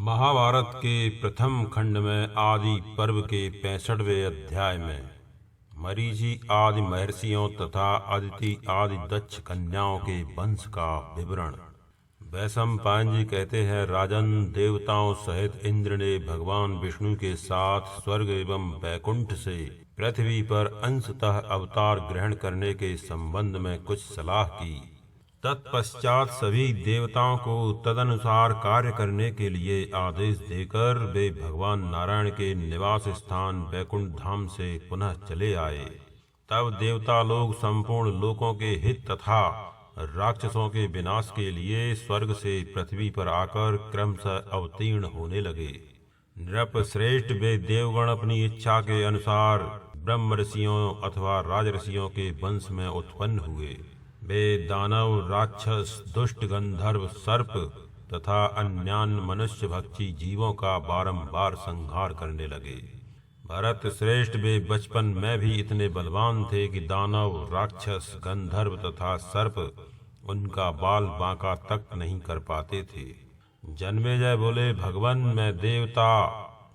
महाभारत के प्रथम खंड में आदि पर्व के 65वें अध्याय में मरीचि आदि महर्षियों तथा अदिति आदि दक्ष कन्याओं के वंश का विवरण। वैशंपायन जी कहते हैं, राजन, देवताओं सहित इंद्र ने भगवान विष्णु के साथ स्वर्ग एवं वैकुंठ से पृथ्वी पर अंशतः अवतार ग्रहण करने के संबंध में कुछ सलाह की। तत्पश्चात सभी देवताओं को तदनुसार कार्य करने के लिए आदेश देकर वे भगवान नारायण के निवास स्थान वैकुंठ धाम से पुनः चले आए। तब देवता लोग संपूर्ण लोकों के हित तथा राक्षसों के विनाश के लिए स्वर्ग से पृथ्वी पर आकर क्रमशः अवतीर्ण होने लगे। नृप श्रेष्ठ, वे देवगण अपनी इच्छा के अनुसार ब्रह्म ऋषियों अथवा राजऋषियों के वंश में उत्पन्न हुए। वे दानव, राक्षस, दुष्ट, गंधर्व, सर्प तथा अन्यान्य मनुष्य भक्षी जीवों का बारंबार संहार करने लगे। भरत श्रेष्ठ, वे बचपन में भी इतने बलवान थे कि दानव, राक्षस, गंधर्व तथा सर्प उनका बाल बांका तक नहीं कर पाते थे। जन्मेजय बोले, भगवान, मैं देवता,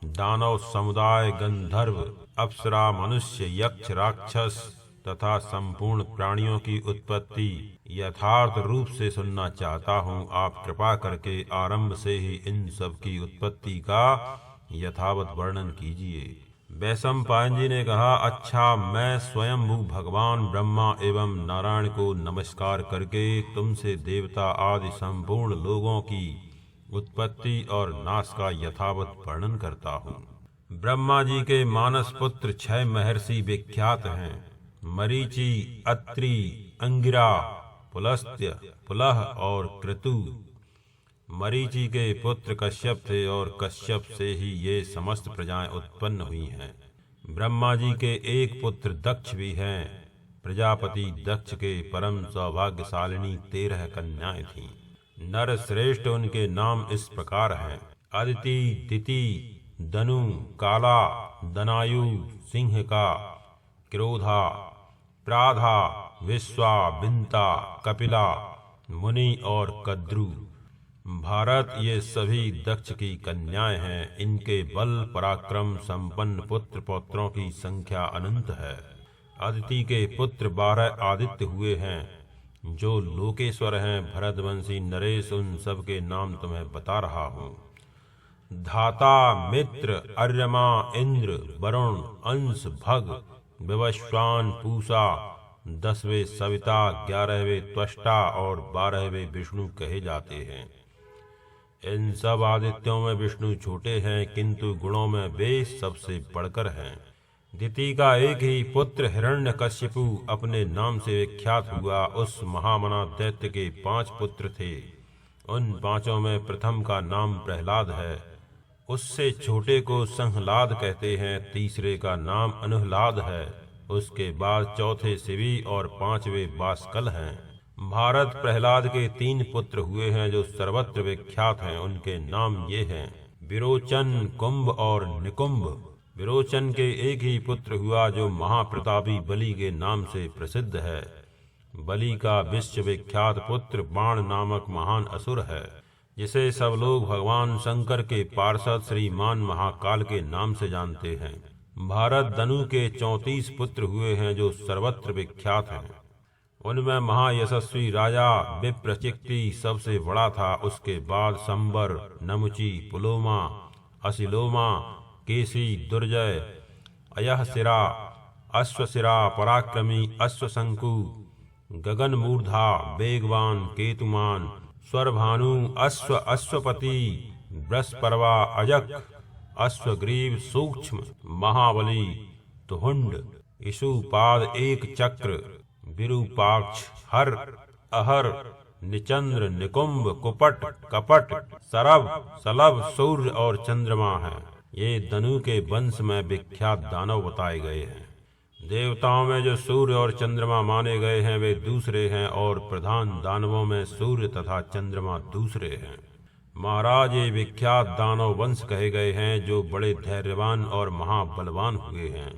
दानव समुदाय, गंधर्व, अप्सरा, मनुष्य, यक्ष, राक्षस तथा संपूर्ण प्राणियों की उत्पत्ति यथार्थ रूप से सुनना चाहता हूँ। आप कृपा करके आरंभ से ही इन सब की उत्पत्ति का यथावत वर्णन कीजिए। वैशंपायन जी ने कहा, अच्छा, मैं स्वयंभू भगवान ब्रह्मा एवं नारायण को नमस्कार करके तुमसे देवता आदि संपूर्ण लोगों की उत्पत्ति और नाश का यथावत वर्णन करता हूँ। ब्रह्मा जी के मानस पुत्र 6 महर्षि विख्यात हैं, मरीचि, अत्रि, अंगिरा, पुलस्त्य, पुलह और क्रतु। मरीचि के पुत्र कश्यप थे और कश्यप से ही ये समस्त प्रजाएं उत्पन्न हुई हैं। ब्रह्मा जी के एक पुत्र दक्ष भी हैं। प्रजापति दक्ष के परम सौभाग्यशालिनी 13 कन्याएं थीं। नर श्रेष्ठ, उनके नाम इस प्रकार हैं, अदिति, दिति, दनु, काला, दनायु, सिंहका, क्रोधा, प्राधा, विश्वा, बिंता, कपिला, मुनि और कद्रु। भारत, ये सभी दक्ष की कन्याएं हैं। इनके बल पराक्रम संपन्न पुत्र पौत्रों की संख्या अनंत है। अदिति के पुत्र 12 आदित्य हुए हैं जो लोकेश्वर हैं। भरतवंशी नरेश उन सब के नाम तुम्हें बता रहा हूँ। धाता, मित्र, अर्यमा, इंद्र, वरुण, अंश, भग, विवस्वान, पूषा, 10वें सविता, 11वें त्वष्टा और 12वें विष्णु कहे जाते हैं। इन सब आदित्यों में विष्णु छोटे हैं, किंतु गुणों में वे सबसे बढ़कर हैं। दिति का एक ही पुत्र हिरण्यकश्यपु अपने नाम से विख्यात हुआ। उस महामना दैत्य के 5 पुत्र थे। उन 5 में प्रथम का नाम प्रहलाद है, उससे छोटे को संहलाद कहते हैं, तीसरे का नाम अनुहलाद है, उसके बाद चौथे शिवी और 5वें बाष्कल हैं। भारत, प्रहलाद के 3 पुत्र हुए हैं जो सर्वत्र विख्यात हैं। उनके नाम ये हैं, विरोचन, कुंभ और निकुंभ। विरोचन के एक ही पुत्र हुआ जो महाप्रतापी बलि के नाम से प्रसिद्ध है। बलि का विश्वविख्यात पुत्र बाण नामक महान असुर है, जिसे सब लोग भगवान शंकर के पार्षद श्रीमान महाकाल के नाम से जानते हैं। भारत, दनु के 34 पुत्र हुए हैं जो सर्वत्र विख्यात हैं। उनमें महायशस्वी राजा विप्रचिक्ति सबसे बड़ा था। उसके बाद संबर, नमुचि, पुलोमा, असिलोमा, केसी, दुर्जय, अयहशिरा, अश्वशिरा, पराक्रमी, अश्वशंकु, गगनमूर्धा, वेगवान, केतुमान, स्वरभानु, अश्वपति, बृहस्पर्वा, अजक, अश्वग्रीव, सूक्ष्म, महाबली, तुहुंड, इशुपाद, एक चक्र, विरूपाक्ष, हर, अहर, निचंद्र, निकुंभ, कुपट, कपट, सरभ, सलभ, सूर्य और चंद्रमा हैं। ये दनु के वंश में विख्यात दानव बताए गए हैं। देवताओं में जो सूर्य और चंद्रमा माने गए हैं वे दूसरे हैं, और प्रधान दानवों में सूर्य तथा चंद्रमा दूसरे हैं। महाराज, ये विख्यात दानव वंश कहे गए हैं जो बड़े धैर्यवान और महाबलवान हुए हैं।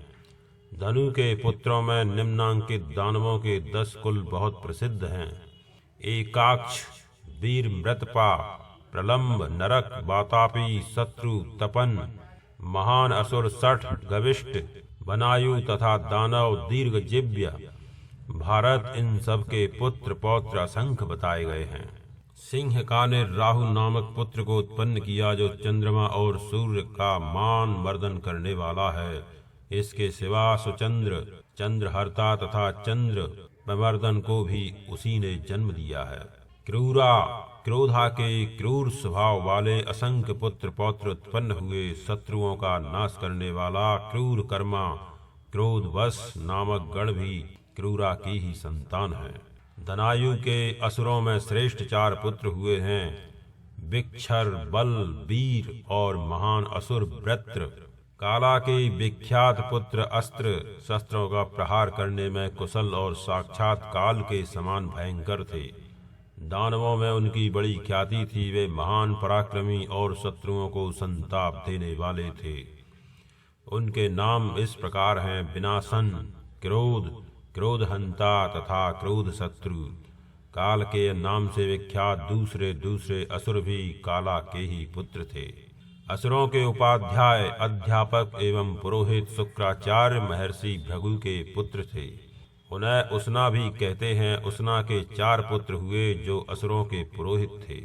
धनु के पुत्रों में निम्नांकित दानवों के 10 कुल बहुत प्रसिद्ध हैं। एकाक्ष, वीर मृतपा, प्रलंब, नरक, वातापी, शत्रु, तपन, महान असुर, सठ, गविष्ट, बनायु तथा दानव, दीर्घजिह्व, भारत, इन सब के पुत्र पौत्र असंख्य बताए गए हैं। सिंह का ने राहु नामक पुत्र को उत्पन्न किया, जो चंद्रमा और सूर्य का मान वर्धन करने वाला है। इसके सिवा सुचंद्र, चंद्रहर्ता तथा चंद्र प्रवर्धन को भी उसी ने जन्म दिया है। क्रूरा, क्रोधा के क्रूर स्वभाव वाले असंख्य पुत्र पौत्र उत्पन्न हुए। शत्रुओं का नाश करने वाला क्रूर कर्मा क्रोधवश नामक गण भी क्रूरा की ही संतान है। धनायु के असुरों में श्रेष्ठ 4 पुत्र हुए हैं, विक्षर, बल, वीर और महान असुर वृत्र। काला के विख्यात पुत्र अस्त्र शस्त्रों का प्रहार करने में कुशल और साक्षात काल के समान भयंकर थे। दानवों में उनकी बड़ी ख्याति थी। वे महान पराक्रमी और शत्रुओं को संताप देने वाले थे। उनके नाम इस प्रकार हैं: विनाशन, क्रोध, क्रोधहंता तथा क्रोध शत्रु। काल के नाम से विख्यात दूसरे दूसरे असुर भी काला के ही पुत्र थे। असुरों के उपाध्याय, अध्यापक एवं पुरोहित शुक्राचार्य महर्षि भृगु के पुत्र थे। उन्हें उसना भी कहते हैं। उसना के 4 पुत्र हुए, जो असुरों के पुरोहित थे।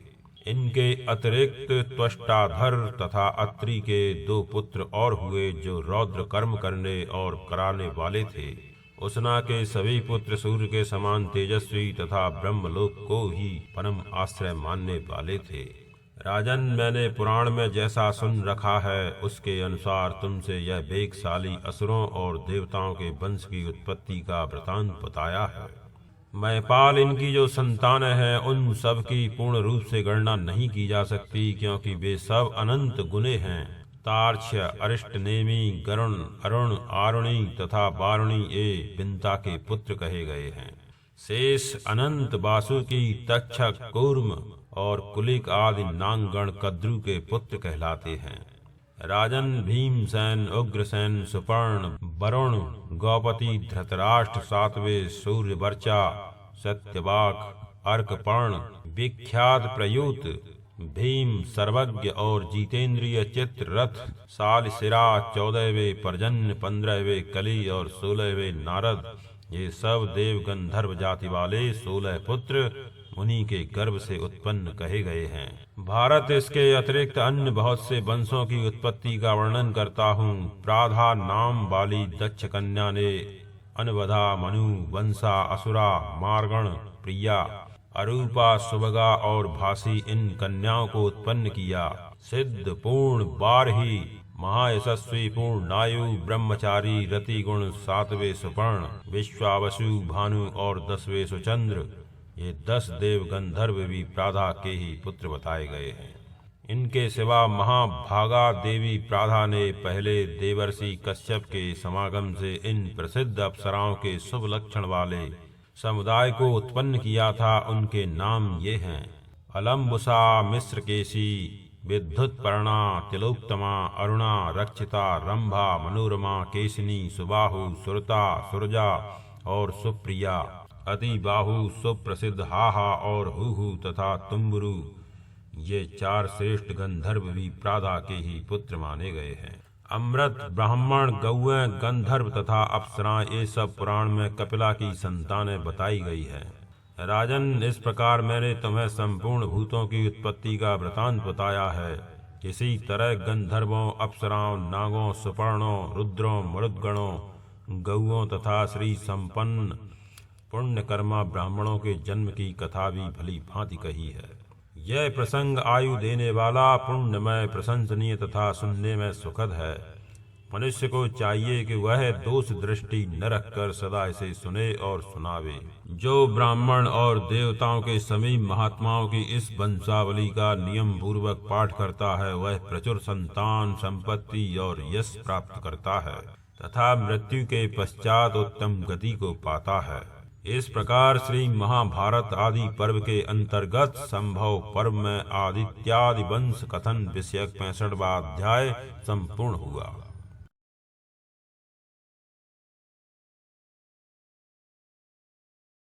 इनके अतिरिक्त त्वष्टाधर तथा अत्रि के 2 पुत्र और हुए, जो रौद्र कर्म करने और कराने वाले थे। उसना के सभी पुत्र सूर्य के समान तेजस्वी तथा ब्रह्मलोक को ही परम आश्रय मानने वाले थे। राजन, मैंने पुराण में जैसा सुन रखा है, उसके अनुसार तुमसे यह वेगशाली असुरों और देवताओं के वंश की उत्पत्ति का वृतांत बताया है। महिपाल, इनकी जो संतानें हैं, उन सब की पूर्ण रूप से गणना नहीं की जा सकती, क्योंकि वे सब अनंत गुणे हैं। तार्क्ष्य, अरिष्टनेमि, गरुण, अरुण, आरुणि तथा वारुणी ये बिंता के पुत्र कहे गए हैं। शेष, अनंत, वासुकी, तक्षक, कूर्म और कुलिक आदि नागगण कद्रु के पुत्र कहलाते हैं। राजन, भीमसेन, उग्रसेन, सुपर्ण, वरुण, गौपति, धृतराष्ट्र, सातवें, सूर्यवर्चा, सत्यवाक, अर्कपर्ण, विख्यात प्रयूत, भीम, सर्वज्ञ और जितेंद्रिय, चित्ररथ, सालसिरा, 14वें पर्जन्य, 15वें कली और 16वें नारद, ये सब देव गंधर्व जाति वाले 16 पुत्र उन्हीं के गर्भ से उत्पन्न कहे गए हैं। भारत, इसके अतिरिक्त अन्य बहुत से वंशों की उत्पत्ति का वर्णन करता हूँ। प्राधा नाम वाली दक्ष कन्या ने अनवधा, मनु, वंशा, असुरा, मार्गण, प्रिया, अरूपा, सुभगा और भासी इन कन्याओं को उत्पन्न किया। सिद्ध, पूर्ण, बारही, महायशस्वी, पूर्णायु, ब्रह्मचारी, रति गुण, 7वें सुपर्ण, विश्वावसु, भानु और 10वें सुचंद्र, ये 10 देव गंधर्व भी प्राधा के ही पुत्र बताए गए हैं। इनके सिवा महाभागा देवी प्राधा ने पहले देवर्षि कश्यप के समागम से इन प्रसिद्ध अप्सराओं के शुभ लक्षण वाले समुदाय को उत्पन्न किया था। उनके नाम ये हैं: अलम्बुसा, मिश्रकेशी, विद्युत्पर्णा, तिलोत्तमा, अरुणा, रक्षिता, रंभा, मनोरमा, केशिनी, सुबाहु, सुरता, सुरजा और सुप्रिया। अति बाहु, सुप्रसिद्ध हाहा और हुहु तथा तुम्बुरु, ये 4 श्रेष्ठ गंधर्व भी प्राधा के ही पुत्र माने गए हैं। अमृत, ब्राह्मण, गौएं, गंधर्व तथा अप्सराएं, ये सब पुराण में कपिला की संतानें बताई गई है। राजन, इस प्रकार मैंने तुम्हें संपूर्ण भूतों की उत्पत्ति का वृतांत बताया है। इसी तरह गंधर्वों, अप्सराओं, नागों, सुपर्णों, रुद्रों, मरुद्गणों, गौओं तथा श्री संपन्न पुण्यकर्मा ब्राह्मणों के जन्म की कथा भी भली भांति कही है। यह प्रसंग आयु देने वाला, पुण्यमय, प्रशंसनीय तथा सुनने में सुखद है। मनुष्य को चाहिए कि वह दोष दृष्टि न रखकर सदा इसे सुने और सुनावे। जो ब्राह्मण और देवताओं के समीप महात्माओं की इस वंशावली का नियम पूर्वक पाठ करता है, वह प्रचुर संतान, संपत्ति और यश प्राप्त करता है तथा मृत्यु के पश्चात उत्तम गति को पाता है। इस प्रकार श्री महाभारत आदि पर्व के अंतर्गत संभव पर्व में आदित्यादि वंश कथन विषयक 65वां अध्याय संपूर्ण हुआ।